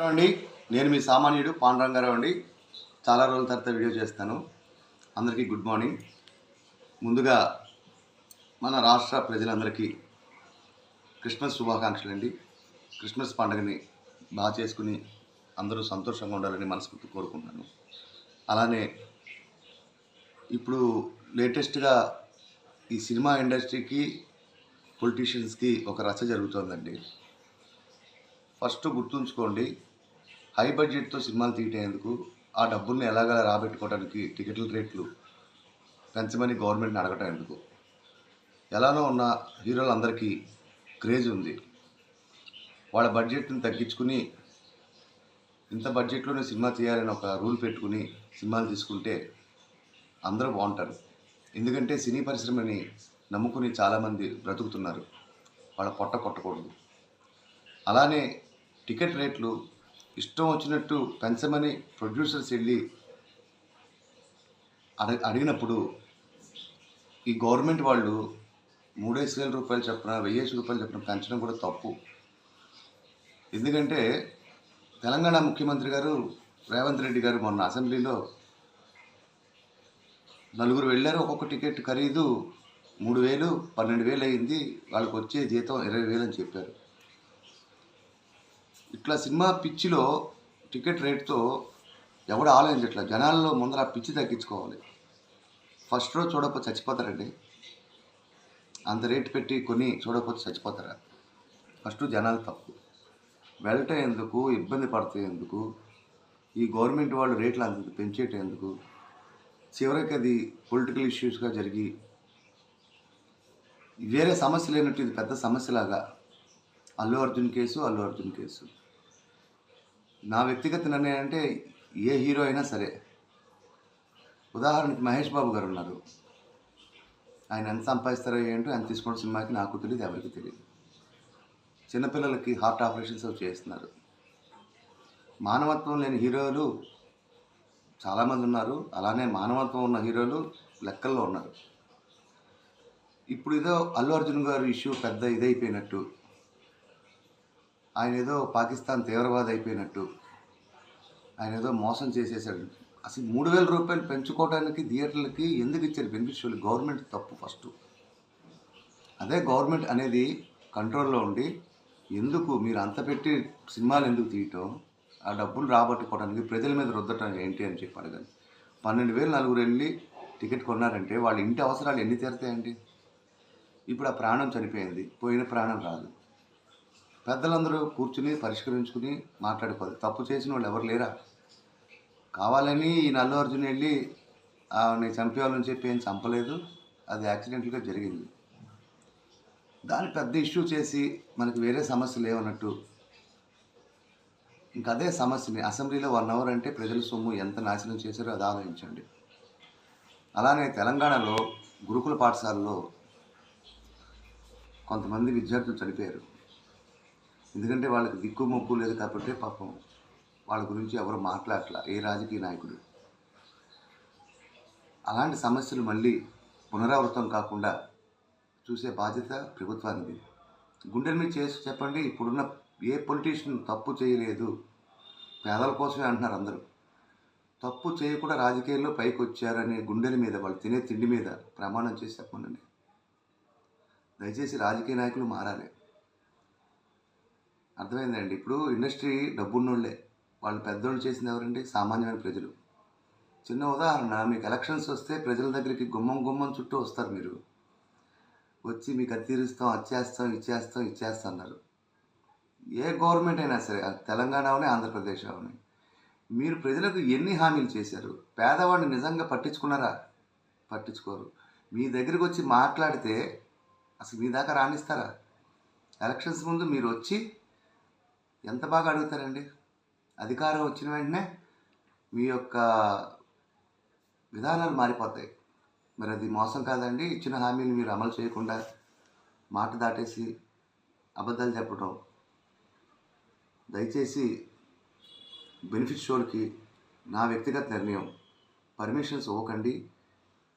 అండి, నేను మీ సామాన్యుడు పాండురంగారావు అండి. చాలా రోజుల తర్వాత వీడియో చేస్తాను. అందరికీ గుడ్ మార్నింగ్. ముందుగా మన రాష్ట్ర ప్రజలందరికీ క్రిస్మస్ శుభాకాంక్షలు అండి. క్రిస్మస్ పండుగని బాగా చేసుకుని అందరూ సంతోషంగా ఉండాలని మనస్ఫూర్తి కోరుకుంటున్నాను. అలానే ఇప్పుడు లేటెస్ట్గా ఈ సినిమా ఇండస్ట్రీకి పొలిటీషియన్స్కి ఒక రచ్చ జరుగుతోందండి. ఫస్ట్ గుర్తుంచుకోండి, హై బడ్జెట్తో సినిమాలు తీయటేందుకు ఆ డబ్బుల్ని ఎలాగలా రాబెట్టుకోవడానికి టికెట్ల రేట్లు పెంచమని గవర్నమెంట్ని అడగటం ఎందుకు? ఎలానో ఉన్న హీరోలందరికీ క్రేజ్ ఉంది. వాళ్ళ బడ్జెట్ని తగ్గించుకుని ఇంత బడ్జెట్లోనే సినిమా చేయాలని ఒక రూల్ పెట్టుకుని సినిమాలు తీసుకుంటే అందరూ బాగుంటారు. ఎందుకంటే సినీ పరిశ్రమని నమ్ముకుని చాలామంది బ్రతుకుతున్నారు. వాళ్ళ పొట్ట కొట్టకూడదు. అలానే టికెట్ రేట్లు ఇష్టం వచ్చినట్టు పెంచమని ప్రొడ్యూసర్స్ వెళ్ళి అడిగినప్పుడు ఈ గవర్నమెంట్ వాళ్ళు 3,000 రూపాయలు చొప్పున 1,000 రూపాయలు చొప్పున పెంచడం కూడా తప్పు. ఎందుకంటే తెలంగాణ ముఖ్యమంత్రి గారు రేవంత్ రెడ్డి గారు మొన్న అసెంబ్లీలో నలుగురు వెళ్ళారు, ఒక్కొక్క టికెట్ ఖరీదు 3,000, 12,000 అయింది, వాళ్ళకి వచ్చే జీతం 20,000 అని చెప్పారు. ఇట్లా సినిమా పిచ్చిలో టికెట్ రేట్తో ఎవడు ఆలోచించట్లా. జనాల్లో ముందర పిచ్చి తగ్గించుకోవాలి. ఫస్ట్ రోజు చూడకపోతే చచ్చిపోతారండి. అంత రేటు పెట్టి కొని చూడకపోతే చచ్చిపోతారా? ఫస్ట్ జనాలు తప్పు. వెళ్ళటం ఎందుకు, ఇబ్బంది పడితే ఎందుకు, ఈ గవర్నమెంట్ వాళ్ళు రేట్లు అంత పెంచేయటం ఎందుకు? చివరికి అది పొలిటికల్ ఇష్యూస్గా జరిగి వేరే సమస్య లేనట్టు ఇది పెద్ద సమస్యలాగా అల్లు అర్జున్ కేసు. నా వ్యక్తిగత నిర్ణయం అంటే ఏ హీరో అయినా సరే, ఉదాహరణకి మహేష్ బాబు గారు ఉన్నారు. ఆయన ఎంత సంపాదిస్తారో ఏంటో, ఎంత తీసుకోవడం సినిమాకి నాకు తెలియదు, ఎవరికి తెలియదు. చిన్నపిల్లలకి హార్ట్ ఆపరేషన్స్ చేస్తున్నారు. మానవత్వం లేని హీరోలు చాలామంది ఉన్నారు. అలానే మానవత్వం ఉన్న హీరోలు లెక్కల్లో ఉన్నారు. ఇప్పుడు ఏదో అల్లు అర్జున్ గారు ఇష్యూ పెద్ద ఇదైపోయినట్టు, ఆయన ఏదో పాకిస్తాన్ తీవ్రవాది అయిపోయినట్టు, ఆయన ఏదో మోసం చేసేసాడు. అసలు 3,000 రూపాయలు పెంచుకోవడానికి థియేటర్లకి ఎందుకు ఇచ్చారు బెనిఫిషియల్? గవర్నమెంట్ తప్పు ఫస్ట్. అదే గవర్నమెంట్ అనేది కంట్రోల్లో ఉండి ఎందుకు మీరు అంత పెట్టి సినిమాలు ఎందుకు తీయటం, ఆ డబ్బులు రాబట్టుకోవడానికి ప్రజల మీద రుద్దటం ఏంటి అని చెప్పి అడగాలి. 12,000 నలుగురు వెళ్ళి టికెట్ కొన్నారంటే వాళ్ళ ఇంటి అవసరాలు ఎన్ని తీరుతాయండి? ఇప్పుడు ఆ ప్రాణం చనిపోయింది, పోయిన ప్రాణం రాదు. పెద్దలందరూ కూర్చుని పరిష్కరించుకుని మాట్లాడుకోవాలి. తప్పు చేసిన వాళ్ళు ఎవరు లేరా? కావాలని ఈ అల్లు అర్జున్ వెళ్ళి నేను చంపేవాళ్ళని చెప్పి ఏం చంపలేదు, అది యాక్సిడెంట్గా జరిగింది. దాన్ని పెద్ద ఇష్యూ చేసి మనకి వేరే సమస్యలు ఏమన్నట్టు ఇంక అదే సమస్యని అసెంబ్లీలో 1 అవర్ అంటే ప్రజల సొమ్ము ఎంత నాశనం చేశారో అది ఆలోచించండి. అలానే తెలంగాణలో గురుకుల పాఠశాలలో కొంతమంది విద్యార్థులు చనిపోయారు. ఎందుకంటే వాళ్ళకి దిక్కు మొక్కు లేదు కాబట్టి పాపం వాళ్ళ గురించి ఎవరు మాట్లాడట్లా, ఏ రాజకీయ నాయకుడు. అలాంటి సమస్యలు మళ్ళీ పునరావృతం కాకుండా చూసే బాధ్యత ప్రభుత్వానికి. గుండెల మీద చేసి చెప్పండి. ఇప్పుడున్న ఏ పొలిటీషియన్ తప్పు చేయలేదు, పేదల కోసమే అంటున్నారు అందరూ. తప్పు చేయకుండా రాజకీయాల్లో పైకి వచ్చారని గుండెల మీద, వాళ్ళు తినే తిండి మీద ప్రమాణం చేసి చెప్పండి. దయచేసి రాజకీయ నాయకులు మారాలి. అర్థమైందండి? ఇప్పుడు ఇండస్ట్రీ డబ్బున్నోళ్ళే, వాళ్ళు పెద్దోళ్ళు చేసింది ఎవరండి? సామాన్యమైన ప్రజలు. చిన్న ఉదాహరణ, మీకు ఎలక్షన్స్ వస్తే ప్రజల దగ్గరికి గుమ్మం చుట్టూ వస్తారు. మీరు వచ్చి మీకు అది తీరుస్తాం, ఇచ్చేస్తాం అన్నారు. ఏ గవర్నమెంట్ అయినా సరే, తెలంగాణ అవని ఆంధ్రప్రదేశ్ అవని, మీరు ప్రజలకు ఎన్ని హామీలు చేశారు? పేదవాడిని నిజంగా పట్టించుకున్నారా? పట్టించుకోరు. మీ దగ్గరికి వచ్చి మాట్లాడితే అసలు మీ దాకా రాణిస్తారా? ఎలక్షన్స్ ముందు మీరు వచ్చి ఎంత బాగా అడుగుతారండి. అధికారం వచ్చిన వెంటనే మీ యొక్క విధానాలు మారిపోతాయి. మరి అది మోసం కాదండి? ఇచ్చిన హామీలు మీరు అమలు చేయకుండా మాట దాటేసి అబద్ధాలు చెప్పడం. దయచేసి బెనిఫిట్ షోలకి నా వ్యక్తిగత నిర్ణయం, పర్మిషన్స్ ఇవ్వకండి,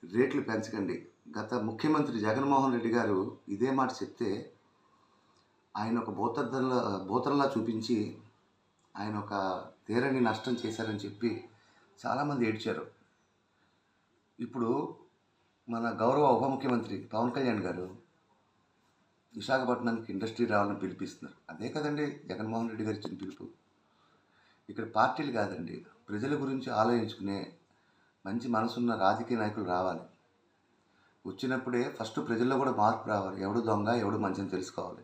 రేట్లు పెంచకండి. గత ముఖ్యమంత్రి జగన్మోహన్ రెడ్డి గారు ఇదే మాట చెప్తే ఆయన ఒక భూతద్దంలా చూపించి ఆయన ఒక తీరని నష్టం చేశారని చెప్పి చాలామంది ఏడ్చారు. ఇప్పుడు మన గౌరవ ఉప ముఖ్యమంత్రి పవన్ కళ్యాణ్ గారు విశాఖపట్నానికి ఇండస్ట్రీ రావాలని పిలిపిస్తున్నారు. అదే కదండి జగన్మోహన్ రెడ్డి గారు ఇచ్చిన పిలుపు. ఇక్కడ పార్టీలు కాదండి, ప్రజల గురించి ఆలోచించుకునే మంచి మనసున్న రాజకీయ నాయకులు రావాలి. వచ్చినప్పుడే ఫస్ట్ ప్రజల్లో కూడా మార్పు రావాలి. ఎవడు దొంగ ఎవడు మంచి అని తెలుసుకోవాలి.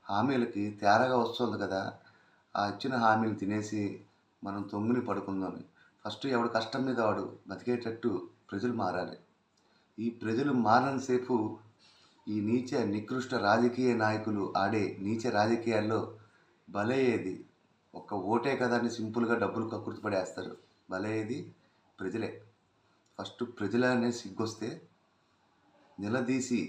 హామీలకి తేరగా వస్తుంది కదా, ఆ ఇచ్చిన హామీలు తినేసి మనం తొంగుని పడుకుందామని ఫస్ట్ ఎవడు కష్టం మీద వాడు బతికేటట్టు ప్రజలు మారాలి. ఈ ప్రజలు మారినంతసేపు ఈ నీచ నికృష్ట రాజకీయ నాయకులు ఆడే నీచ రాజకీయాల్లో బలయ్యేది ఒక్క ఓటే కదా అని సింపుల్గా డబ్బులు కక్కుర్తి పడేస్తారు. బలయ్యేది ప్రజలే. ఫస్ట్ ప్రజలనే సిగ్గొస్తే నిలదీసి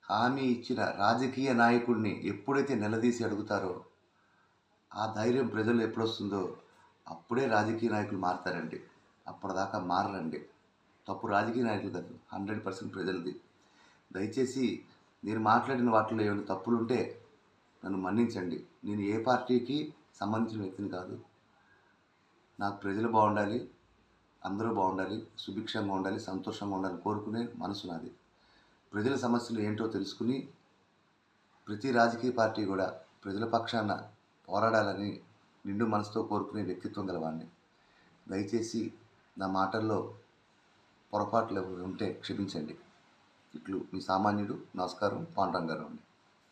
హామీ ఇచ్చిన రాజకీయ నాయకుడిని ఎప్పుడైతే నిలదీసి అడుగుతారో ఆ ధైర్యం ప్రజలు ఎప్పుడొస్తుందో అప్పుడే రాజకీయ నాయకులు మారతారండి. అప్పటిదాకా మారరండి. తప్పు రాజకీయ నాయకులు కాదు, 100% ప్రజలది. దయచేసి నేను మాట్లాడిన వాటిలో ఏమైనా తప్పులుంటే నన్ను మన్నించండి. నేను ఏ పార్టీకి సంబంధించిన వ్యక్తిని కాదు. నాకు ప్రజలు బాగుండాలి, అందరూ బాగుండాలి, సుభిక్షంగా ఉండాలి, సంతోషంగా ఉండాలని కోరుకునే మనసు నాది. ప్రజల సమస్యలు ఏంటో తెలుసుకుని ప్రతి రాజకీయ పార్టీ కూడా ప్రజల పక్షాన పోరాడాలని నిండు మనసుతో కోరుకునే వ్యక్తిత్వం గలవాడిని. దయచేసి నా మాటల్లో పొరపాట్లు ఉంటే క్షమించండి. ఇట్లు మీ సామాన్యుడు. నమస్కారం. పాండురంగారావు.